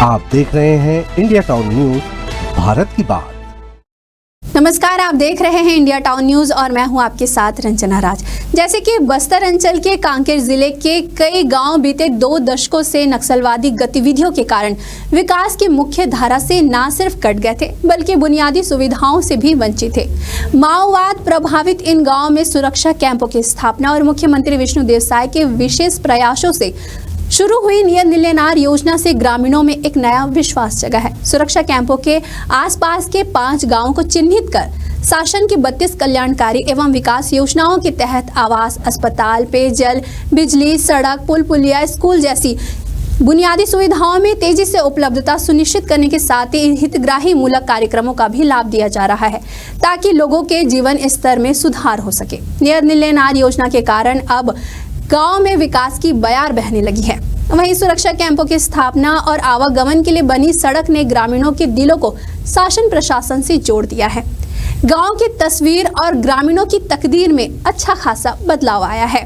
आप देख रहे हैं इंडिया टाउन न्यूज, भारत की बात। नमस्कार, आप देख रहे हैं इंडिया टाउन न्यूज और मैं हूं आपके साथ रंजना राज। जैसे कि बस्तर अंचल के कांकेर जिले के कई गांव बीते 2 दशकों से नक्सलवादी गतिविधियों के कारण विकास की मुख्य धारा से न सिर्फ कट गए थे बल्कि बुनियादी सुविधाओं से भी वंचित थे। माओवाद प्रभावित इन गाँव में सुरक्षा कैंपों की स्थापना और मुख्यमंत्री विष्णु देवसाय के विशेष प्रयासों से शुरू हुई नियत नीलेनार योजना से ग्रामीणों में एक नया विश्वास जगा है। सुरक्षा कैंपों के आसपास के 5 गांवों को चिन्हित कर शासन की 32 कल्याणकारी एवं विकास योजनाओं के तहत आवास, अस्पताल, पेयजल, बिजली, सड़क, पुल पुलिया, स्कूल जैसी बुनियादी सुविधाओं में तेजी से उपलब्धता सुनिश्चित करने के साथ ही हितग्राही मूलक कार्यक्रमों का भी लाभ दिया जा रहा है ताकि लोगों के जीवन स्तर में सुधार हो सके। नियत नीलेनार योजना के कारण अब गांव में विकास की बयार बहने लगी है। वहीं सुरक्षा कैंपों की स्थापना और आवागमन के लिए बनी सड़क ने ग्रामीणों के दिलों को शासन प्रशासन से जोड़ दिया है। गांव की तस्वीर और ग्रामीणों की तकदीर में अच्छा खासा बदलाव आया है।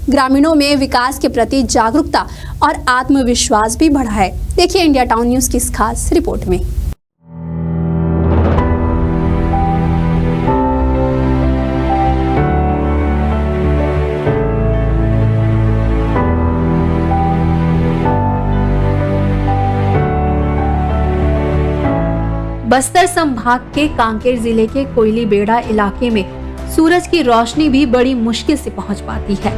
ग्रामीणों में विकास के प्रति जागरूकता और आत्मविश्वास भी बढ़ा है। देखिए इंडिया टाउन न्यूज की इस खास रिपोर्ट में। बस्तर संभाग के कांकेर जिले के कोयली बेड़ा इलाके में सूरज की रोशनी भी बड़ी मुश्किल से पहुंच पाती है।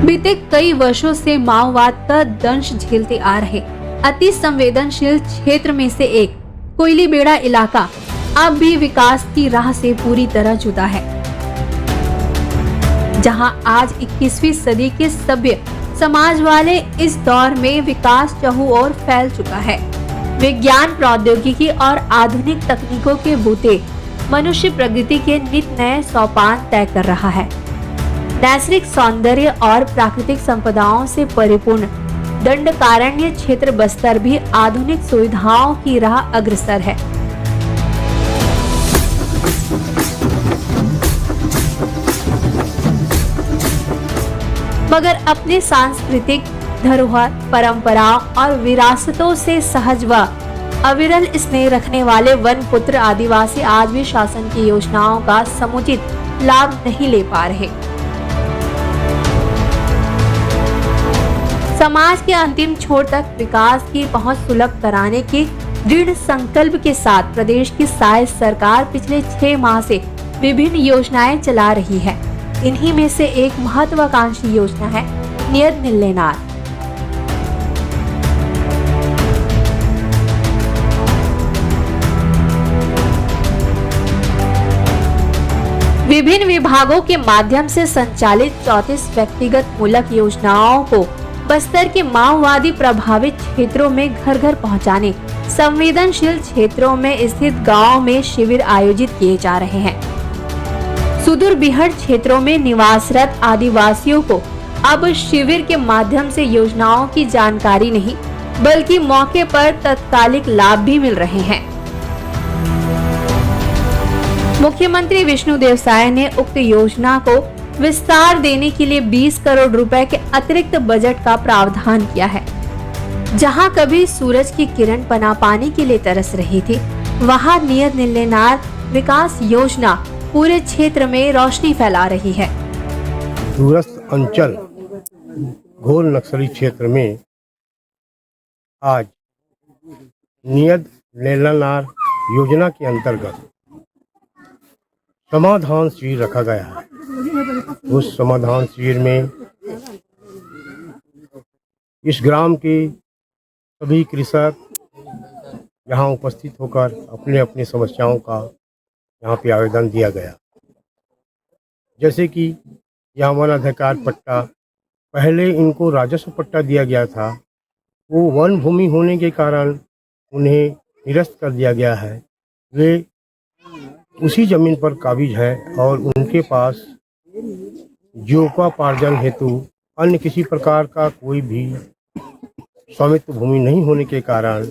बीते कई वर्षों से माओवाद का दंश झेलते आ रहे अति संवेदनशील क्षेत्र में से एक कोयली बेड़ा इलाका अब भी विकास की राह से पूरी तरह जुदा है। जहां आज 21वीं सदी के सभ्य समाज वाले इस दौर में विकास चहुओर फैल चुका है। विज्ञान, प्रौद्योगिकी और आधुनिक तकनीकों के बूते मनुष्य प्रगति के नित नए सोपान तय कर रहा है। नैसर्गिक सौंदर्य और प्राकृतिक संपदाओं से परिपूर्ण दंडकारण्य क्षेत्र बस्तर भी आधुनिक सुविधाओं की राह अग्रसर है। मगर अपने सांस्कृतिक धरोहर, परंपराओं और विरासतों से सहज व अविरल स्नेह रखने वाले वन पुत्र आदिवासी आज भी शासन की योजनाओं का समुचित लाभ नहीं ले पा रहे। समाज के अंतिम छोर तक विकास की पहुंच सुलभ कराने के दृढ़ संकल्प के साथ प्रदेश की साय सरकार पिछले 6 माह से विभिन्न योजनाएं चला रही है। इन्हीं में से एक महत्वाकांक्षी योजना है नियत नीलेनार। विभिन्न विभागों के माध्यम से संचालित 34 व्यक्तिगत मूलक योजनाओं को बस्तर के माओवादी प्रभावित क्षेत्रों में घर घर पहुंचाने, संवेदनशील क्षेत्रों में स्थित गांवों में शिविर आयोजित किए जा रहे हैं। सुदूर बिहड़ क्षेत्रों में निवासरत आदिवासियों को अब शिविर के माध्यम से योजनाओं की जानकारी नहीं बल्कि मौके पर तत्कालिक लाभ भी मिल रहे हैं। मुख्यमंत्री विष्णु देवसाय ने उक्त योजना को विस्तार देने के लिए 20 करोड़ रुपए के अतिरिक्त बजट का प्रावधान किया है। जहां कभी सूरज की किरण पना पानी के लिए तरस रही थी, वहां नियत नीलेनार विकास योजना पूरे क्षेत्र में रोशनी फैला रही है। दूरस्थ अंचल घोर नक्सली क्षेत्र में आज नियत नीलेनार योजना के अंतर्गत समाधान शिविर रखा गया है। उस समाधान शिविर में इस ग्राम के सभी कृषक यहाँ उपस्थित होकर अपने अपनी समस्याओं का यहाँ पे आवेदन दिया गया। जैसे कि यहाँ वन अधिकार पट्टा, पहले इनको राजस्व पट्टा दिया गया था, वो वन भूमि होने के कारण उन्हें निरस्त कर दिया गया है। वे उसी जमीन पर काबिज है और उनके पास जीविकोपार्जन हेतु अन्य किसी प्रकार का कोई भी स्वामित्व भूमि नहीं होने के कारण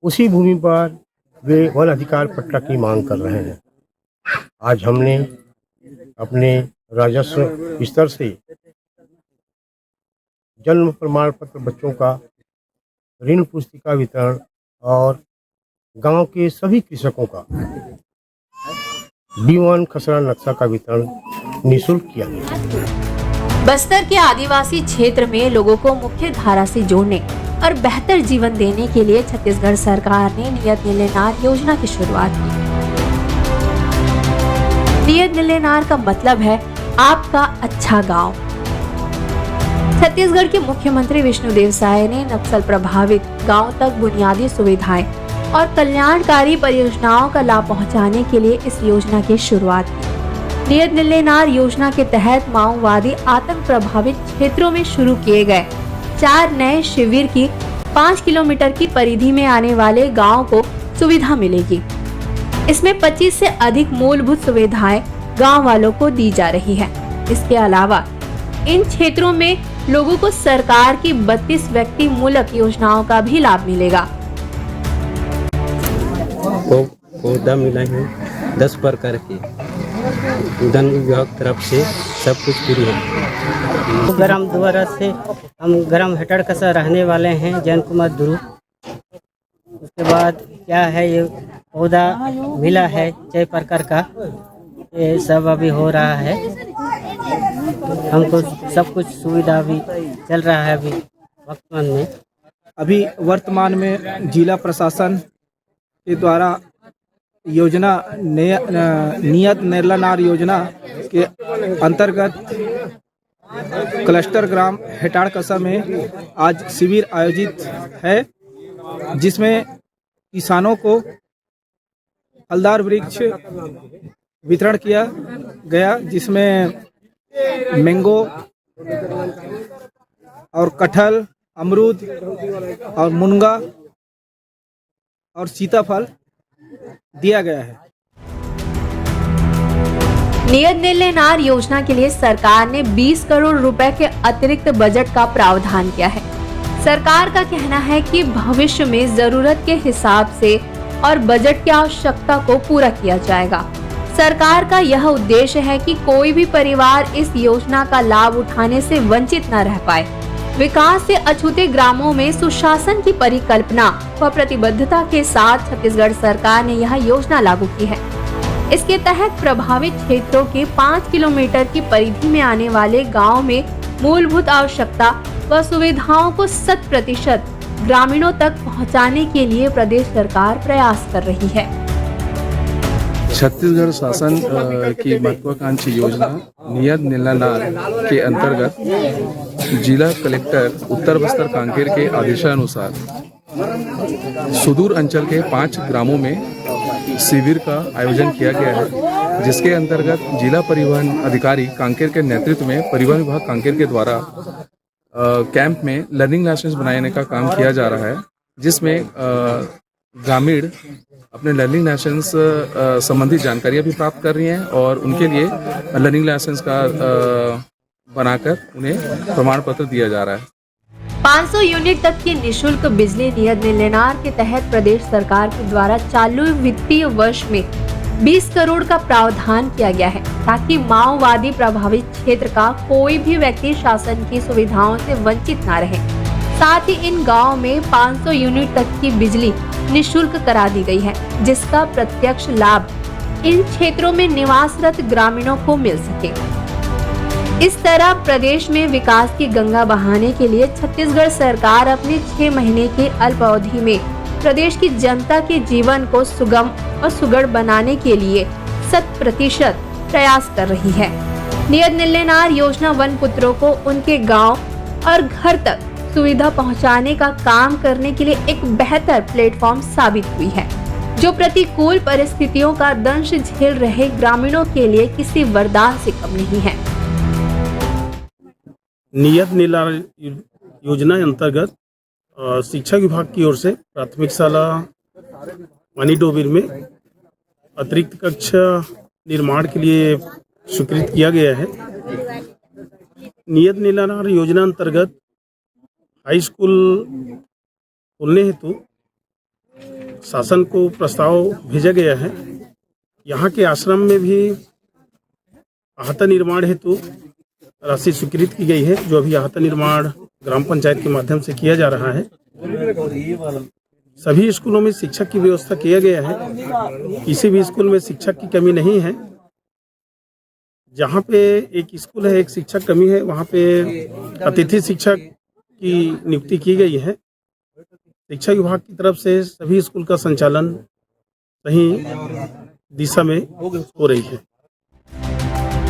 उसी भूमि पर वे वन अधिकार पट्टा की मांग कर रहे हैं। आज हमने अपने राजस्व स्तर से जन्म प्रमाण पत्र बच्चों का, ऋण पुस्तिका वितरण और गांव के सभी कृषकों का D1 खसरा नक्शा का वितरण निःशुल्क किया गया। बस्तर के आदिवासी क्षेत्र में लोगों को मुख्य धारा से जोड़ने और बेहतर जीवन देने के लिए छत्तीसगढ़ सरकार ने नियत नीलेनार योजना की शुरुआत की। नियत नीलेनार का मतलब है आपका अच्छा गांव। छत्तीसगढ़ के मुख्यमंत्री विष्णुदेव साय ने नक्सल प्रभावित गांव तक बुनियादी सुविधाएं और कल्याणकारी परियोजनाओं का लाभ पहुंचाने के लिए इस योजना की शुरुआत की। नियत नीलेनार योजना के तहत माओवादी आतंक प्रभावित क्षेत्रों में शुरू किए गए 4 नए शिविर की 5 किलोमीटर की परिधि में आने वाले गाँव को सुविधा मिलेगी। इसमें 25 से अधिक मूलभूत सुविधाएं गांव वालों को दी जा रही है। इसके अलावा इन क्षेत्रों में लोगों को सरकार की 32 व्यक्ति मूलक योजनाओं का भी लाभ मिलेगा। पौधा मिला है 10 प्रकार के, वन विभाग तरफ से सब कुछ फ्री है। ग्राम द्वारा से हम ग्राम हेटड़ कसा रहने वाले हैं, जैन कुमार ध्रुव। उसके बाद क्या है, ये पौधा मिला है 6 प्रकार का, ये सब अभी हो रहा है। हमको सब कुछ सुविधा भी चल रहा है अभी वर्तमान में। अभी वर्तमान में जिला प्रशासन के द्वारा योजना नियत नीलेनार योजना के अंतर्गत क्लस्टर ग्राम हेटाड़ कसा में आज शिविर आयोजित है, जिसमें किसानों को फलदार वृक्ष वितरण किया गया, जिसमें मैंगो और कटहल, अमरूद और मुनगा और सीताफल दिया गया है। नियत नीलेनार योजना के लिए सरकार ने 20 करोड़ रुपए के अतिरिक्त बजट का प्रावधान किया है। सरकार का कहना है कि भविष्य में जरूरत के हिसाब से और बजट की आवश्यकता को पूरा किया जाएगा। सरकार का यह उद्देश्य है कि कोई भी परिवार इस योजना का लाभ उठाने से वंचित न रह पाए। विकास से अछूते ग्रामों में सुशासन की परिकल्पना व प्रतिबद्धता के साथ छत्तीसगढ़ सरकार ने यह योजना लागू की है। इसके तहत प्रभावित क्षेत्रों के 5 किलोमीटर की परिधि में आने वाले गाँव में मूलभूत आवश्यकता व सुविधाओं को 100% ग्रामीणों तक पहुंचाने के लिए प्रदेश सरकार प्रयास कर रही है। छत्तीसगढ़ शासन की महत्वाकांक्षी योजना नियत नीलेनार के अंतर्गत जिला कलेक्टर उत्तर बस्तर कांकेर के आदेशानुसार सुदूर अंचल के 5 ग्रामों में शिविर का आयोजन किया गया है, जिसके अंतर्गत जिला परिवहन अधिकारी कांकेर के नेतृत्व में परिवहन विभाग कांकेर के द्वारा कैंप में लर्निंग लाइसेंस बनाने का काम किया जा रहा है, जिसमें ग्रामीण अपने लर्निंग लाइसेंस संबंधी जानकारियां भी प्राप्त कर रही हैं और उनके लिए लर्निंग लाइसेंस का बनाकर उन्हें प्रमाण पत्र दिया जा रहा है। 500 यूनिट तक की निशुल्क बिजली नियत नीलेनार के तहत प्रदेश सरकार के द्वारा चालू वित्तीय वर्ष में 20 करोड़ का प्रावधान किया गया है, ताकि माओवादी प्रभावित क्षेत्र का कोई भी व्यक्ति शासन की सुविधाओं से वंचित न रहे। साथ ही इन गाँव में 500 यूनिट तक की बिजली निःशुल्क करा दी गई है, जिसका प्रत्यक्ष लाभ इन क्षेत्रों में निवासरत ग्रामीणों को मिल सके। इस तरह प्रदेश में विकास की गंगा बहाने के लिए छत्तीसगढ़ सरकार अपने 6 महीने के अल्प अवधि में प्रदेश की जनता के जीवन को सुगम और सुगढ़ बनाने के लिए 100% प्रयास कर रही है। नियत नीलेनार योजना वन पुत्रों को उनके गांव और घर तक सुविधा पहुंचाने का काम करने के लिए एक बेहतर प्लेटफॉर्म साबित हुई है, जो प्रतिकूल परिस्थितियों का दंश झेल रहे ग्रामीणों के लिए किसी वरदान से कम नहीं है। नियत नीलेनार योजना अंतर्गत शिक्षा विभाग की ओर से प्राथमिक शाला मानीडोबिर में अतिरिक्त कक्षा निर्माण के लिए स्वीकृत किया गया है। नियत नीलेनार योजना अंतर्गत हाई स्कूल खोलने हेतु शासन को प्रस्ताव भेजा गया है। यहाँ के आश्रम में भी आहता निर्माण हेतु राशि स्वीकृत की गई है, जो अभी आहता निर्माण ग्राम पंचायत के माध्यम से किया जा रहा है। सभी स्कूलों में शिक्षक की व्यवस्था किया गया है। किसी भी स्कूल में शिक्षक की कमी नहीं है। जहाँ पे एक स्कूल है, एक शिक्षक कमी है, वहाँ पे अतिथि शिक्षक की नियुक्ति की गई है। शिक्षा विभाग की तरफ से सभी स्कूल का संचालन सही दिशा में हो रही है।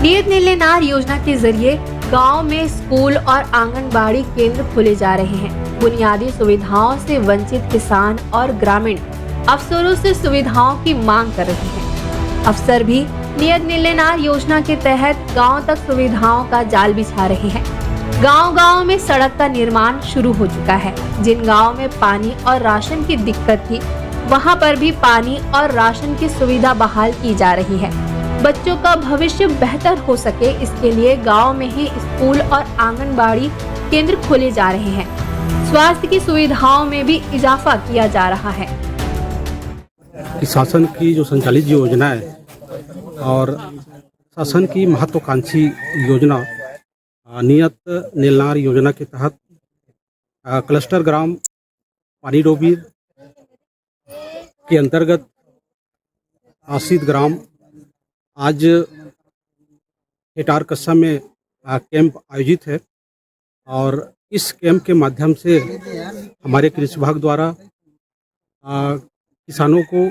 नियत नीलेनार योजना के जरिए गांव में स्कूल और आंगनबाड़ी केंद्र खोले जा रहे हैं। बुनियादी सुविधाओं से वंचित किसान और ग्रामीण अफसरों से सुविधाओं की मांग कर रहे हैं। अफसर भी नियत नीलेनार योजना के तहत गांव तक सुविधाओं का जाल बिछा रहे हैं। गांव-गांव में सड़क का निर्माण शुरू हो चुका है। जिन गांव में पानी और राशन की दिक्कत थी, वहां पर भी पानी और राशन की सुविधा बहाल की जा रही है। बच्चों का भविष्य बेहतर हो सके, इसके लिए गांव में ही स्कूल और आंगनबाड़ी केंद्र खोले जा रहे हैं। स्वास्थ्य की सुविधाओं में भी इजाफा किया जा रहा है। शासन की जो संचालित योजना है और शासन की महत्वाकांक्षी योजना नियत नीलनार योजना के तहत क्लस्टर ग्राम पानी डोबीर के अंतर्गत आसित ग्राम आज हेटार कस्सा में कैंप आयोजित है और इस कैंप के माध्यम से हमारे कृषि विभाग द्वारा किसानों को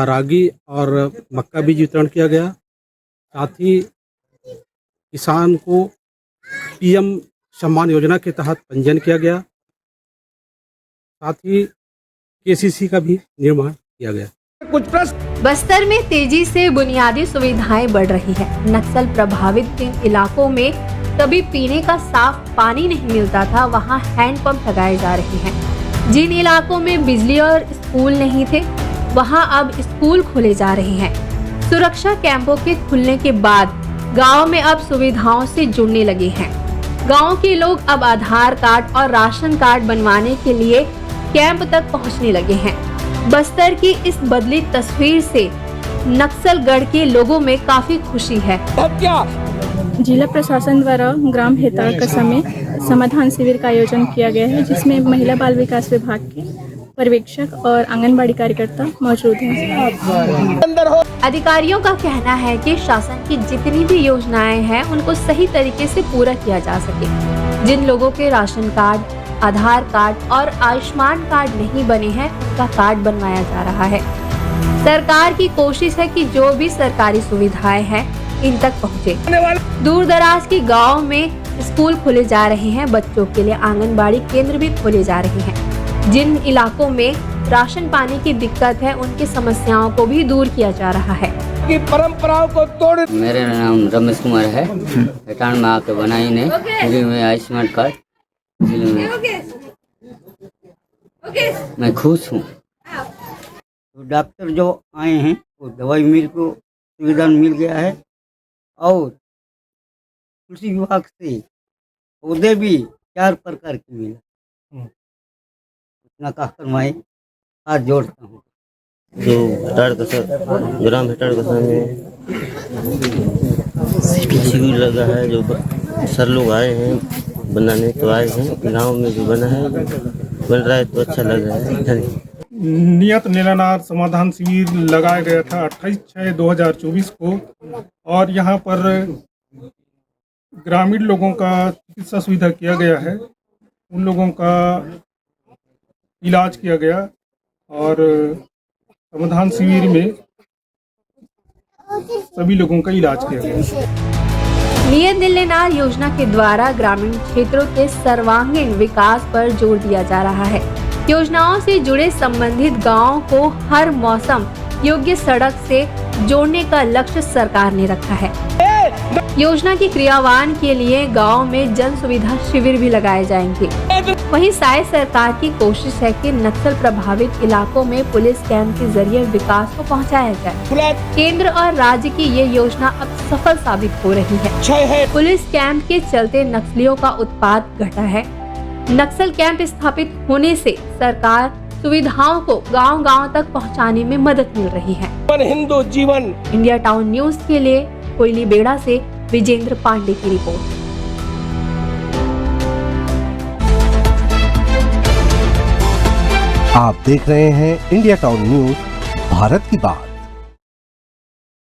रागी और मक्का बीज वितरण किया गया। साथ ही किसान को पीएम सम्मान योजना के तहत पंजीयन किया गया। साथ ही केसीसी का भी निर्माण किया गया। बस्तर में तेजी से बुनियादी सुविधाएं बढ़ रही है। नक्सल प्रभावित इन इलाकों में कभी पीने का साफ पानी नहीं मिलता था, वहां हैंडपंप लगाए जा रहे हैं। जिन इलाकों में बिजली और स्कूल नहीं थे, वहां अब स्कूल खोले जा रहे हैं। सुरक्षा कैंपों के खुलने के बाद गांव में अब सुविधाओं से जुड़ने लगे हैं। गांव के लोग अब आधार कार्ड और राशन कार्ड बनवाने के लिए कैंप तक पहुंचने लगे हैं। बस्तर की इस बदली तस्वीर से नक्सलगढ़ के लोगों में काफी खुशी है। जिला प्रशासन द्वारा ग्राम हेताड़ कस्सा में समाधान शिविर का आयोजन किया गया है, जिसमें महिला बाल विकास विभाग के पर्यवेक्षक और आंगनबाड़ी कार्यकर्ता मौजूद हैं। अधिकारियों का कहना है कि शासन की जितनी भी योजनाएं हैं, उनको सही तरीके से पूरा किया जा सके। जिन लोगों के राशन कार्ड, आधार कार्ड और आयुष्मान कार्ड नहीं बने हैं, उनका कार्ड बनवाया जा रहा है। सरकार की कोशिश है कि जो भी सरकारी सुविधाएं हैं, इन तक पहुंचे। दूर दराज के गांव में स्कूल खोले जा रहे हैं। बच्चों के लिए आंगनबाड़ी केंद्र भी खोले जा रहे हैं। जिन इलाकों में राशन पानी की दिक्कत है, उनकी समस्याओं को भी दूर किया जा रहा है। की परंपराओं को तोड़। मेरा नाम रमेश कुमार है। हेटाड़ में आके बनाई ने फ्री में आयुष्मान कार्ड, मैं खुश हूँ। तो डॉक्टर जो आए हैं वो दवाई मिल को सुविधा मिल गया है और कृषि विभाग से पौधे भी 4 प्रकार के मिले। इतना कहकर मैं हाथ जोड़ता हूँ। जो हेटाड़ कस्सा ग्राम हेटाड़ कस्सा में शिविर लगा है, जो सर लोग आए हैं बनाने, तो आए हैं गांव में जो बना है, बन रहा है तो अच्छा लग रहा है। नियत नीलानार समाधान शिविर लगाया गया था 28/6/2024 को और यहाँ पर ग्रामीण लोगों का चिकित्सा सुविधा किया गया है। उन लोगों का इलाज किया गया और समाधान शिविर में सभी लोगों का इलाज किया गया। नियत नीलेनार योजना के द्वारा ग्रामीण क्षेत्रों के सर्वांगीण विकास पर जोर दिया जा रहा है। योजनाओं से जुड़े संबंधित गांवों को हर मौसम योग्य सड़क से जोड़ने का लक्ष्य सरकार ने रखा है। योजना की क्रियान्वयन के लिए गांव में जन सुविधा शिविर भी लगाए जाएंगे। वहीं साय सरकार की कोशिश है कि नक्सल प्रभावित इलाकों में पुलिस कैंप के जरिए विकास को पहुंचाया जाए। केंद्र और राज्य की ये योजना अब सफल साबित हो रही है। पुलिस कैंप के चलते नक्सलियों का उत्पात घटा है। नक्सल कैंप स्थापित होने से सरकार सुविधाओं को गांव-गांव तक पहुंचाने में मदद मिल रही है। हिंदू जीवन। इंडिया टाउन न्यूज के लिए कोयली बेड़ा से विजेंद्र पांडे की रिपोर्ट। आप देख रहे हैं इंडिया टाउन न्यूज, भारत की बात।